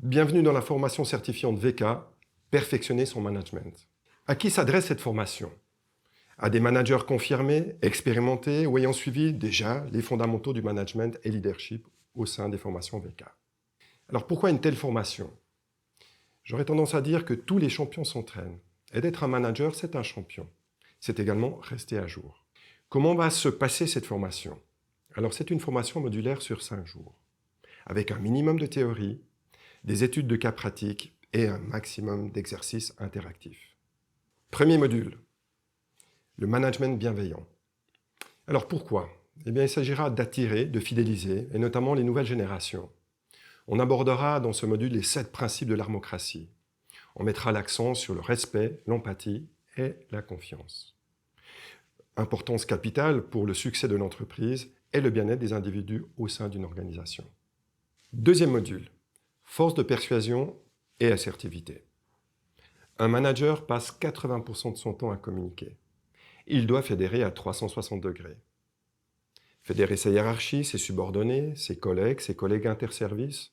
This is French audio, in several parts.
Bienvenue dans la formation certifiante VK, Perfectionner son management. À qui s'adresse cette formation? À des managers confirmés, expérimentés ou ayant suivi déjà les fondamentaux du management et leadership au sein des formations VK. Alors pourquoi une telle formation? J'aurais tendance à dire que tous les champions s'entraînent. Et d'être un manager, c'est un champion. C'est également rester à jour. Comment va se passer cette formation? Alors c'est une formation modulaire sur 5 jours, avec un minimum de théorie, des études de cas pratiques et un maximum d'exercices interactifs. Premier module, le management bienveillant. Alors pourquoi? Eh bien, il s'agira d'attirer, de fidéliser, et notamment les nouvelles générations. On abordera dans ce module les 7 principes de l'armocratie. On mettra l'accent sur le respect, l'empathie et la confiance. Importance capitale pour le succès de l'entreprise et le bien-être des individus au sein d'une organisation. Deuxième module, force de persuasion et assertivité. Un manager passe 80% de son temps à communiquer. Il doit fédérer à 360 degrés. Fédérer sa hiérarchie, ses subordonnés, ses collègues interservices,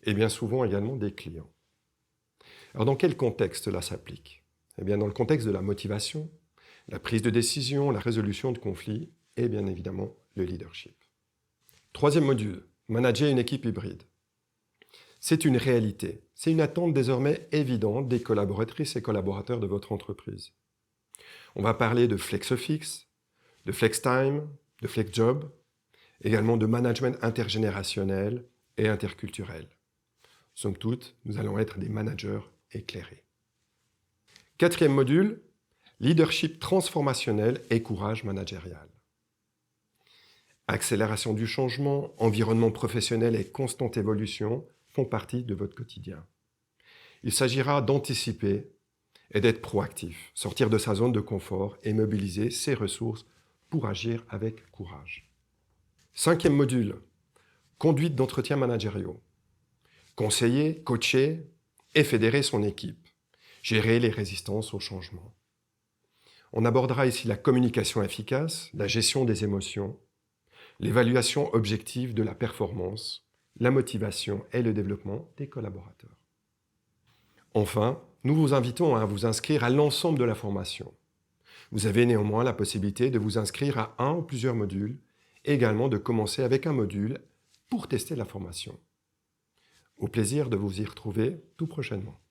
et bien souvent également des clients. Alors dans quel contexte cela s'applique? Eh bien dans le contexte de la motivation, la prise de décision, la résolution de conflits et bien évidemment le leadership. Troisième module, manager une équipe hybride. C'est une réalité, c'est une attente désormais évidente des collaboratrices et collaborateurs de votre entreprise. On va parler de flex office, de flex time, de flex job, également de management intergénérationnel et interculturel. Somme toute, nous allons être des managers éclairés. Quatrième module, leadership transformationnel et courage managérial. Accélération du changement, environnement professionnel et constante évolution font partie de votre quotidien. Il s'agira d'anticiper et d'être proactif, sortir de sa zone de confort et mobiliser ses ressources pour agir avec courage. Cinquième module, conduite d'entretiens managériaux. Conseiller, coacher et fédérer son équipe. Gérer les résistances au changement. On abordera ici la communication efficace, la gestion des émotions, l'évaluation objective de la performance, la motivation et le développement des collaborateurs. Enfin, nous vous invitons à vous inscrire à l'ensemble de la formation. Vous avez néanmoins la possibilité de vous inscrire à un ou plusieurs modules, et également de commencer avec un module pour tester la formation. Au plaisir de vous y retrouver tout prochainement.